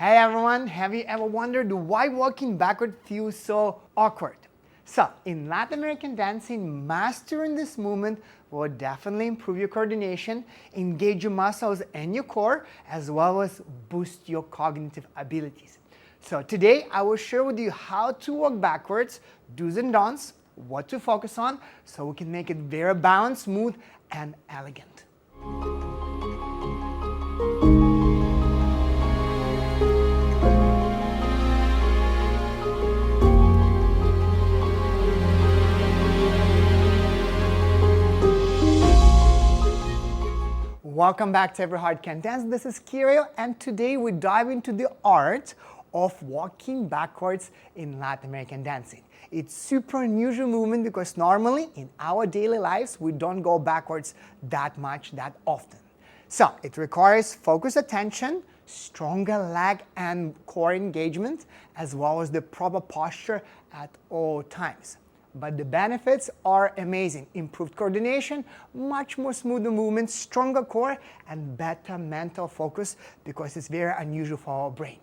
Hey everyone, have you ever wondered why walking backward feels so awkward? So, in Latin American dancing, mastering this movement will definitely improve your coordination, engage your muscles and your core, as well as boost your cognitive abilities. So today I will share with you how to walk backwards, do's and don'ts, what to focus on, so we can make it very balanced, smooth, and elegant. Welcome back to Every Heart Can Dance. This is Kyryl, and today we dive into the art of walking backwards in Latin American dancing. It's super unusual movement because normally in our daily lives we don't go backwards that much, that often. So it requires focused attention, stronger leg and core engagement, as well as the proper posture at all times. But the benefits are amazing. Improved coordination, much more smoother movement, stronger core, and better mental focus because it's very unusual for our brain.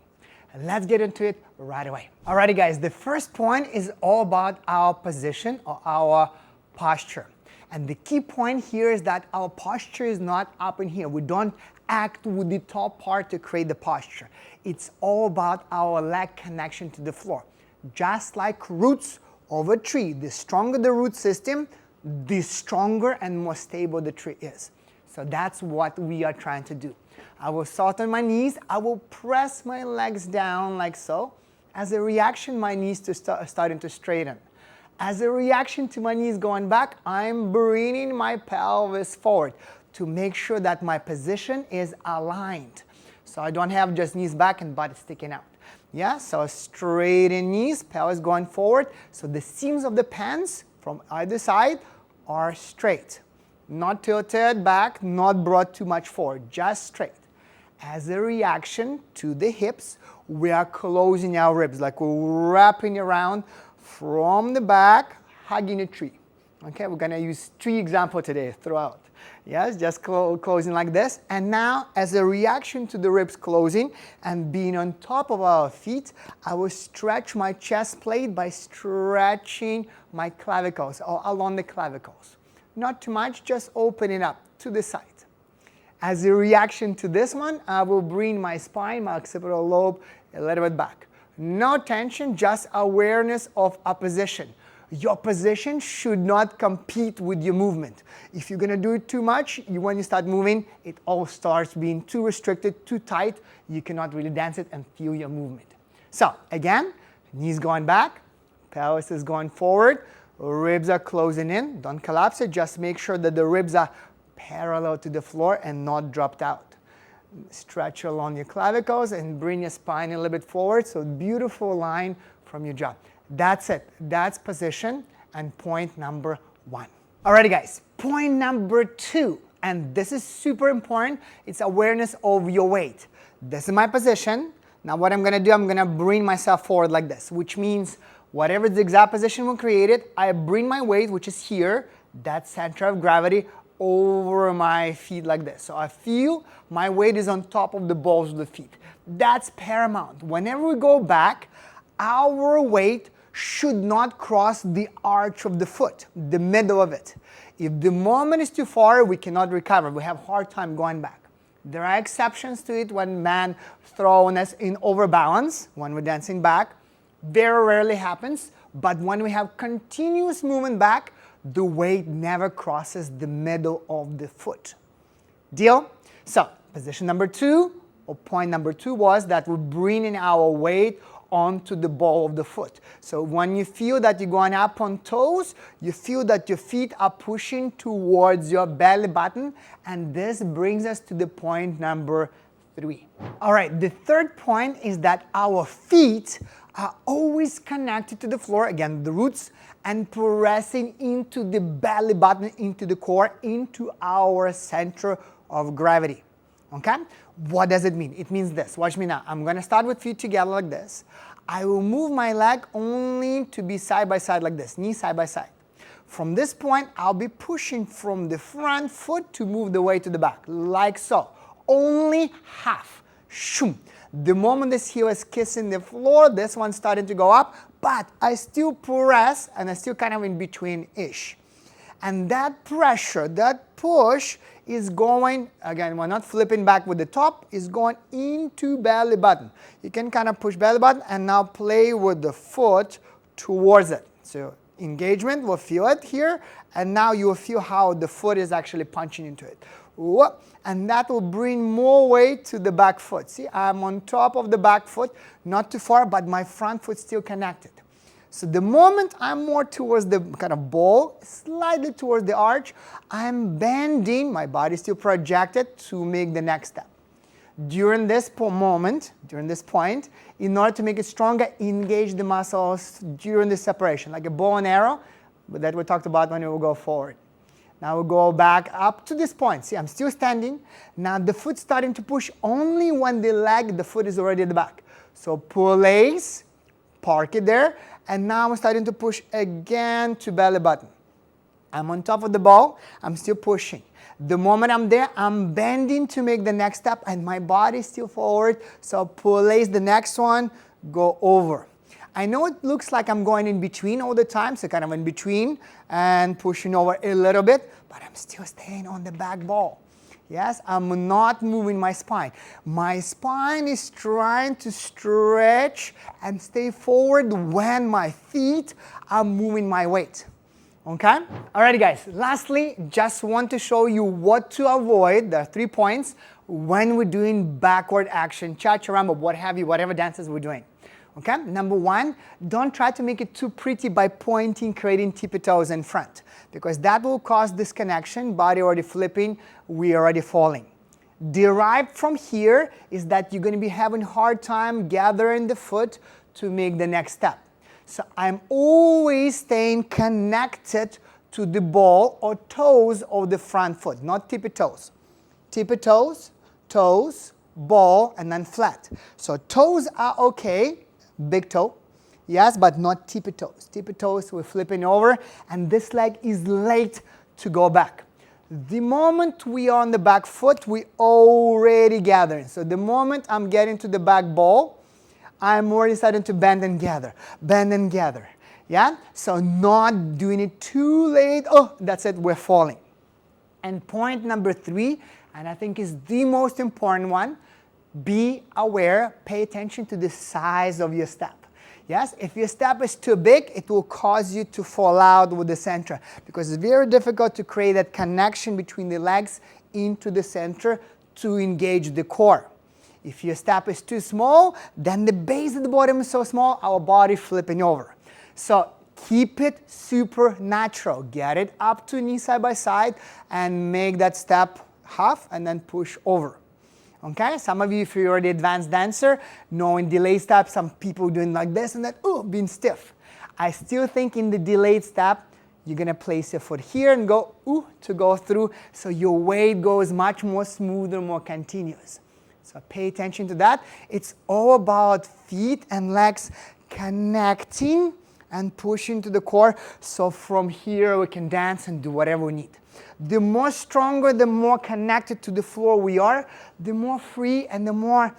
And let's get into it right away. Alrighty guys, the first point is all about our position or our posture. And the key point here is that our posture is not up in here. We don't act with the top part to create the posture. It's all about our leg connection to the floor. Just like roots of a tree, the stronger the root system, the stronger and more stable the tree is. So that's what we are trying to do. I will soften my knees, I will press my legs down like so. As a reaction, my knees are starting to straighten. As a reaction to my knees going back, I'm bringing my pelvis forward to make sure that my position is aligned. So I don't have just knees back and butt sticking out. Yeah, so straighten knees, pelvis going forward. So the seams of the pants from either side are straight. Not tilted back, not brought too much forward, just straight. As a reaction to the hips, we are closing our ribs, like we're wrapping around from the back, hugging a tree. Okay, we're gonna use tree example today throughout. Yes, just closing like this. And now, as a reaction to the ribs closing and being on top of our feet, I will stretch my chest plate by stretching my clavicles or along the clavicles. Not too much, just open it up to the side. As a reaction to this one, I will bring my spine, my occipital lobe, a little bit back. No tension, just awareness of a position. Your position should not compete with your movement. If you're going to do it too much, when you start moving, it all starts being too restricted, too tight. You cannot really dance it and feel your movement. So again, knees going back, pelvis is going forward, ribs are closing in. Don't collapse it, just make sure that the ribs are parallel to the floor and not dropped out. Stretch along your clavicles and bring your spine a little bit forward, so beautiful line from your jaw. That's it. That's position and point number one. Alrighty guys, point number two, and this is super important, it's awareness of your weight. This is my position. Now what I'm gonna do, I'm gonna bring myself forward like this, which means whatever the exact position we created, I bring my weight, which is here, that center of gravity, over my feet like this. So I feel my weight is on top of the balls of the feet. That's paramount. Whenever we go back, our weight should not cross the arch of the foot, the middle of it. If the moment is too far, we cannot recover. We have a hard time going back. There are exceptions to it when man throws us in overbalance, when we're dancing back. Very rarely happens, but when we have continuous movement back, the weight never crosses the middle of the foot. Deal? So, position number two, or point number two was that we're bringing our weight onto the ball of the foot. So when you feel that you're going up on toes, you feel that your feet are pushing towards your belly button, and this brings us to the point number three. All right, the third point is that our feet are always connected to the floor, again, the roots, and pressing into the belly button, into the core, into our center of gravity. Okay? What does it mean? It means this. Watch me now. I'm going to start with feet together like this. I will move my leg only to be side by side like this, knee side by side. From this point, I'll be pushing from the front foot to move the weight to the back, like so. Only half. Shoom. The moment this heel is kissing the floor, this one's starting to go up, but I still press and I still kind of in between-ish. And that pressure, that push is going, again, we're not flipping back with the top, is going into belly button. You can kind of push belly button and now play with the foot towards it. So engagement, we'll feel it here, and now you'll feel how the foot is actually punching into it. Whoop. And that will bring more weight to the back foot. See, I'm on top of the back foot, not too far, but my front foot's still connected. So the moment I'm more towards the kind of ball, slightly towards the arch, I'm bending, my body still projected to make the next step. During this moment, during this point, in order to make it stronger, engage the muscles during the separation, like a bow and arrow, but that we talked about when we will go forward. Now we'll go back up to this point. See, I'm still standing. Now the foot's starting to push only when the foot is already at the back. So pull ace, park it there, and now I'm starting to push again to belly button. I'm on top of the ball, I'm still pushing. The moment I'm there, I'm bending to make the next step, and my body's still forward, so pull ace the next one, go over. I know it looks like I'm going in between all the time, so kind of in between and pushing over a little bit, but I'm still staying on the back ball. Yes, I'm not moving my spine. My spine is trying to stretch and stay forward when my feet are moving my weight. Okay? Alrighty guys, lastly, just want to show you what to avoid, the 3 points, when we're doing backward action, cha-cha-ramba, what have you, whatever dances we're doing. Okay? Number 1, don't try to make it too pretty by pointing, creating tippy toes in front, because that will cause disconnection, body already flipping, we already falling. Derived from here is that you're going to be having a hard time gathering the foot to make the next step. So I'm always staying connected to the ball or toes of the front foot, not tippy toes. Tippy toes, toes, ball, and then flat. So toes are okay, big toe, yes, but not tippy toes. Tippy toes, we're flipping over, and this leg is late to go back. The moment we are on the back foot, we already gathering. So the moment I'm getting to the back ball, I'm already starting to bend and gather, yeah? So not doing it too late, oh, that's it, we're falling. And point number 3, and I think is the most important one, be aware, pay attention to the size of your step. Yes, if your step is too big, it will cause you to fall out with the center, because it's very difficult to create that connection between the legs into the center to engage the core. If your step is too small, then the base of the bottom is so small, our body flipping over. So keep it super natural. Get it up to knee side by side and make that step half and then push over. Okay, some of you, if you're already advanced dancer, knowing delay steps, some people doing like this and that, ooh, being stiff. I still think in the delayed step, you're going to place your foot here and go, ooh, to go through, so your weight goes much more smoother, more continuous. So pay attention to that. It's all about feet and legs connecting and pushing to the core, so from here we can dance and do whatever we need. The more stronger, the more connected to the floor we are, the more free and the more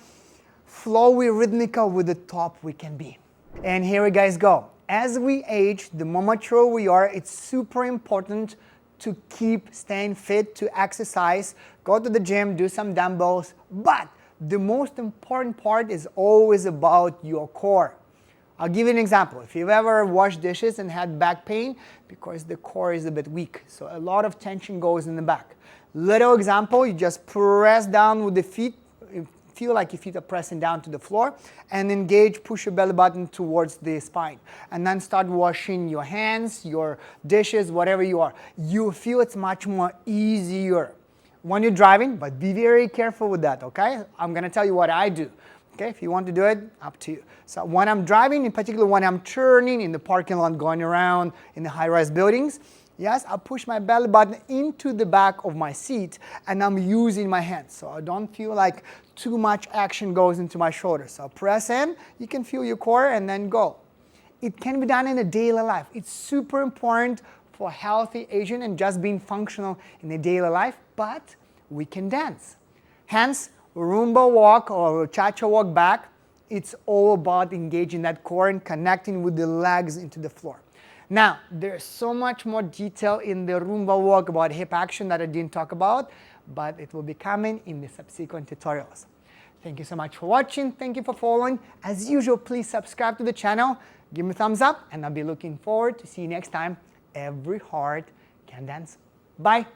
flowy, rhythmical with the top we can be. And here we guys go. As we age, the more mature we are, it's super important to keep staying fit, to exercise, go to the gym, do some dumbbells, but the most important part is always about your core. I'll give you an example. If you've ever washed dishes and had back pain, because the core is a bit weak, so a lot of tension goes in the back. Little example, you just press down with the feet, feel like your feet are pressing down to the floor, and engage, push your belly button towards the spine. And then start washing your hands, your dishes, whatever you are. You feel it's much more easier when you're driving, but be very careful with that, okay? I'm going to tell you what I do. Okay, if you want to do it, up to you. So when I'm driving, in particular when I'm turning in the parking lot, going around in the high-rise buildings, yes, I'll push my belly button into the back of my seat and I'm using my hands. So I don't feel like too much action goes into my shoulders. So press in, you can feel your core and then go. It can be done in a daily life. It's super important for healthy aging and just being functional in a daily life, but we can dance. Hence, Rumba walk or cha-cha walk back, it's all about engaging that core and connecting with the legs into the floor. Now, there's so much more detail in the Rumba walk about hip action that I didn't talk about, but it will be coming in the subsequent tutorials. Thank you so much for watching. Thank you for following. As usual, please subscribe to the channel, give me a thumbs up, and I'll be looking forward to see you next time. Every heart can dance. Bye.